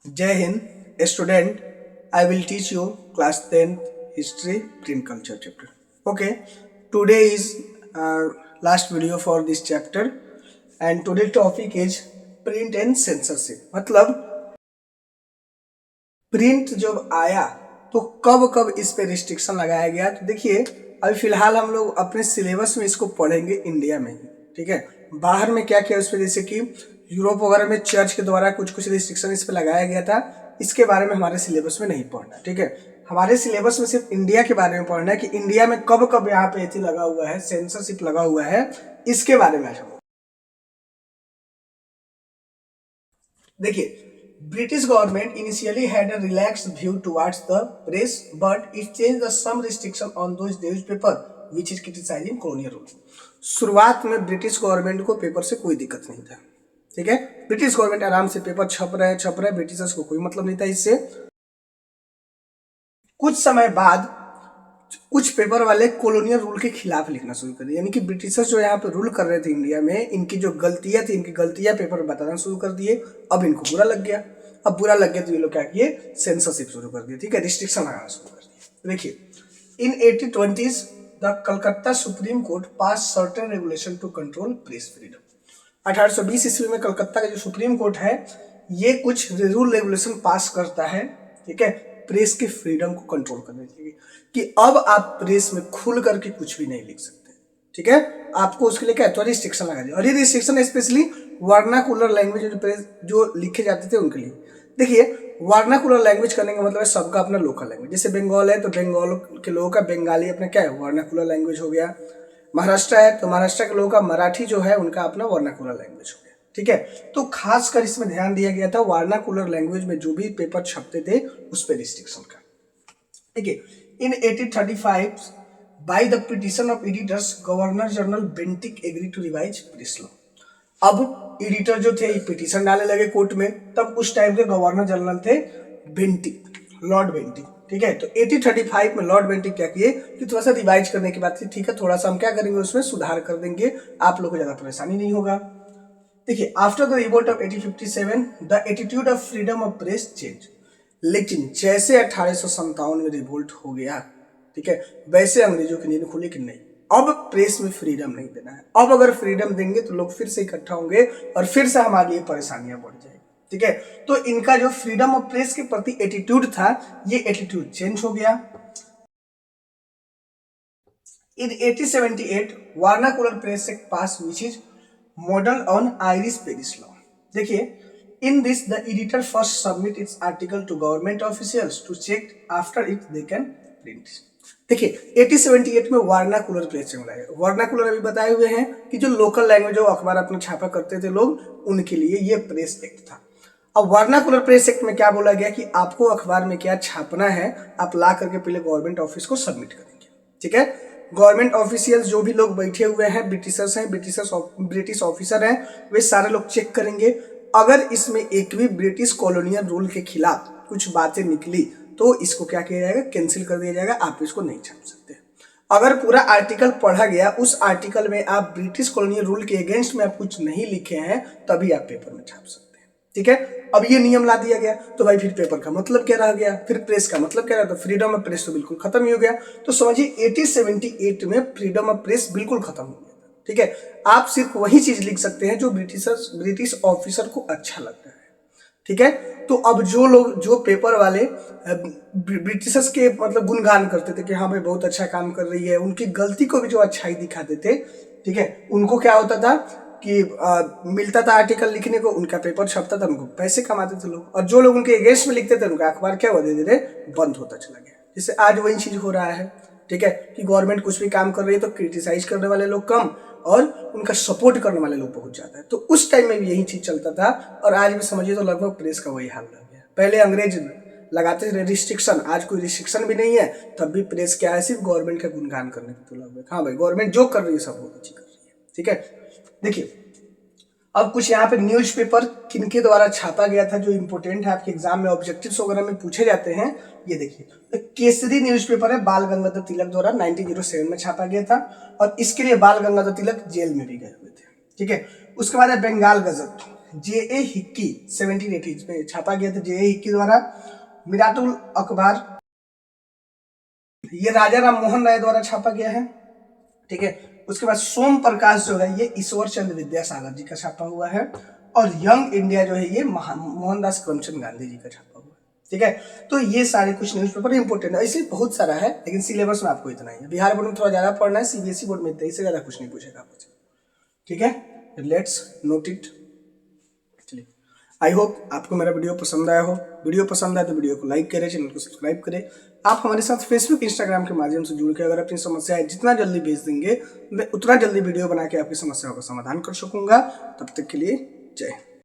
Jai Hind, student. I will teach you class 10th history print culture chapter. Okay, today is last video for this chapter and today topic is print and censorship. मतलब print जब आया तो कब कब इस पे restriction लगाया गया। तो देखिए अभी फिलहाल हम लोग अपने सिलेबस में इसको पढ़ेंगे इंडिया में ही, ठीक है। बाहर में क्या किया उस पर, जैसे कि यूरोप वगैरह में चर्च के द्वारा कुछ कुछ रिस्ट्रिक्शन इस पे लगाया गया था, इसके बारे में हमारे सिलेबस में नहीं पढ़ना, ठीक है। हमारे सिलेबस में सिर्फ इंडिया के बारे में पढ़ना है कि इंडिया में कब कब यहाँ पे एथी लगा हुआ है, सेंसरशिप लगा हुआ है, इसके बारे में आज हम देखिए। British government initially had a relaxed view towards the press, but it changed the some restriction on those newspaper which is criticizing colonial rule. शुरुआत में ब्रिटिश गवर्नमेंट को पेपर से कोई दिक्कत नहीं था, ठीक है। ब्रिटिश गवर्नमेंट आराम से पेपर छप रहे ब्रिटिशर्स को कोई मतलब नहीं था इससे। कुछ समय बाद कुछ पेपर वाले कॉलोनियल रूल के खिलाफ लिखना शुरू कर दिया, यानी कि ब्रिटिशर्स जो यहाँ पे रूल कर रहे थे इंडिया में, इनकी जो गलतियां थी, इनकी गलतियां पेपर में बताना शुरू कर दिए। अब इनको बुरा लग गया, अब बुरा लग गया तो ये लोग क्या किए, सेंसरशिप शुरू कर दिए, ठीक है, रिस्ट्रिक्शन लगाना शुरू कर दिए। देखिए in 1820s the Calcutta supreme court pass certain regulation to control press freedom. 1820 ईस्वी में कलकत्ता का जो सुप्रीम कोर्ट है ये कुछ रूल रेगुलेशन पास करता है, ठीक है, प्रेस की फ्रीडम को कंट्रोल करने के लिए, कि अब आप प्रेस में खुल करके कुछ भी नहीं लिख सकते, ठीक है। आपको उसके लिए क्या तो रिस्ट्रिक्शन लगा दिया, और ये रिस्ट्रिक्शन स्पेशली वर्नाकुलर लैंग्वेज जो लिखे जाते थे उनके लिए। देखिए वर्नाकुलर लैंग्वेज करने का मतलब है सबका अपना लोकल लैंग्वेज। जैसे बंगाल है तो बंगाल के लोगों का बंगाली अपना क्या है, वर्नाकुलर लैंग्वेज हो गया। महाराष्ट्र है तो महाराष्ट्र के लोगों का मराठी जो है उनका अपना वर्नाकुलर लैंग्वेज हो गया, ठीक है। तो खासकर इसमें ध्यान दिया गया था वर्नाकुलर लैंग्वेज में जो भी पेपर छपते थे उस पर रिस्ट्रिक्शन का, ठीक है। In 1835 by the petition of editors governor general Bentinck agree to revise press law. अब एडिटर जो थे पिटीशन डालने लगे कोर्ट में, तब उस टाइम के गवर्नर जनरल थे बेंटिक, लॉर्ड बेंटिक, ठीक है। तो 1835 में लॉर्ड बेंटिक क्या किए कि थोड़ा सा रिवाइज करने की बात थी, ठीक है, थोड़ा सा हम क्या करेंगे उसमें सुधार कर देंगे, आप लोग को ज्यादा परेशानी नहीं होगा। देखिए after the revolt of 1857 the attitude of freedom of press change. लेकिन जैसे 1857 में रिवोल्ट हो गया, ठीक है, वैसे अंग्रेजों की नींद खुली कि नहीं, अब प्रेस में फ्रीडम नहीं देना है। अब अगर फ्रीडम देंगे तो लोग फिर से इकट्ठा होंगे और फिर से हमारे लिए परेशानियां बढ़ जाएगी, ठीक है। तो इनका जो फ्रीडम ऑफ प्रेस के प्रति एटीट्यूड था ये एटीट्यूड चेंज हो गया। इन 1878 vernacular press act pass which is model on Irish Paris law. देखिए in this the editor first submit its article to government officials to check after it they can print। देखिए 1878 में vernacular press चल रहा है। Vernacular अभी बताए हुए हैं कि जो लोकल लैंग्वेज जो अखबार अपना छापा करते थे लोग, उनके लिए ये प्रेस एक्ट था। अब वर्नाकुलर प्रेस एक्ट में क्या बोला गया कि आपको अखबार में क्या छापना है आप ला करके पहले गवर्नमेंट ऑफिस को सबमिट करेंगे, ठीक है। गवर्नमेंट ऑफिशियल्स जो भी लोग बैठे हुए हैं ब्रिटिशर्स हैं, ब्रिटिश ऑफिसर हैं, वे सारे लोग चेक करेंगे। अगर इसमें एक भी ब्रिटिश कॉलोनियल रूल के खिलाफ कुछ बातें निकली तो इसको क्या किया जाएगा, कैंसिल कर दिया जाएगा, आप इसको नहीं छाप सकते। अगर पूरा आर्टिकल पढ़ा गया, उस आर्टिकल में आप ब्रिटिश कॉलोनियल रूल के अगेंस्ट में आप कुछ नहीं लिखे हैं, तभी आप पेपर में छाप सकते हैं, ठीक है। अब ये नियम ला दिया गया तो भाई फिर पेपर का मतलब क्या रह गया, फिर प्रेस का मतलब क्या रहा, तो फ्रीडम ऑफ प्रेस तो बिल्कुल खत्म ही हो गया। तो समझिए 1878 में फ्रीडम ऑफ प्रेस बिल्कुल खत्म हो गया, ठीक है। आप सिर्फ वही चीज लिख सकते हैं जो ब्रिटिश ऑफिसर को अच्छा लगता है, ठीक है। तो अब जो लोग जो पेपर वाले ब्रिटिशर्स के मतलब गुणगान करते थे कि हाँ भाई बहुत अच्छा काम कर रही है, उनकी गलती को भी जो अच्छाई दिखाते थे, ठीक है, उनको क्या होता था कि मिलता था आर्टिकल लिखने को, उनका पेपर छपता था, उनको पैसे कमाते थे लोग, और जो लोग उनके अगेंस्ट में लिखते थे उनका अखबार क्या हुआ धीरे धीरे बंद होता चला गया। जैसे आज वही चीज हो रहा है, ठीक है, कि गवर्नमेंट कुछ भी काम कर रही है तो क्रिटिसाइज करने वाले लोग कम और उनका सपोर्ट करने वाले लोग बहुत ज्यादा है। तो उस टाइम में भी यही चीज चलता था, और आज भी समझिए तो लगभग प्रेस का वही हाल रह गया। पहले अंग्रेज लगाते थे रिस्ट्रिक्शन, आज कोई रिस्ट्रिक्शन भी नहीं है, तब भी प्रेस क्या है, सिर्फ गवर्नमेंट का गुणगान करने पर तुला हुआ है। हाँ भाई गवर्नमेंट जो कर रही है सब बहुत अच्छी कर रही है, ठीक है। देखिए अब कुछ यहाँ पे न्यूज़पेपर किनके द्वारा छापा गया था जो इंपोर्टेंट है, आपके एग्जाम में ऑब्जेक्टिव्स वगैरह में पूछे जाते हैं। ये देखिए तो केसरी न्यूज़पेपर है, बाल गंगाधर तिलक द्वारा 1907 में छापा गया था, और इसके लिए बाल गंगाधर तिलक जेल में भी गए हुए थे, ठीक है। उसके बाद है बंगाल गजट, J.A. हिक्की 1780 में छापा गया था J.A. हिक्की द्वारा। मिराटुल अखबार ये राजा राम मोहन राय द्वारा छापा गया है, ठीक है। उसके बाद सोम प्रकाश जो है ये ईश्वर चंद्र विद्यासागर जी का छापा हुआ है। और यंग इंडिया जो है ये मोहनदास करमचंद गांधी जी का छापा हुआ है, ठीक है। तो ये सारे कुछ न्यूज़पेपर इंपोर्टेंट है, इसलिए बहुत सारा है, लेकिन सिलेबस में आपको इतना ही है। बिहार बोर्ड में थोड़ा ज्यादा पढ़ना है, सीबीएसई बोर्ड में इतना, इससे ज्यादा कुछ नहीं पूछेगा आपसे, ठीक है। Let's note it. चलिए, आई होप आपको मेरा वीडियो पसंद आया हो। वीडियो पसंद आए तो वीडियो को लाइक करें, चैनल को सब्सक्राइब करें। आप हमारे साथ फेसबुक इंस्टाग्राम के माध्यम से जुड़ के अगर अपनी समस्याएं जितना जल्दी भेज देंगे मैं उतना जल्दी वीडियो बना के आपकी समस्याओं का समाधान कर सकूंगा। तब तक के लिए जय हिंद।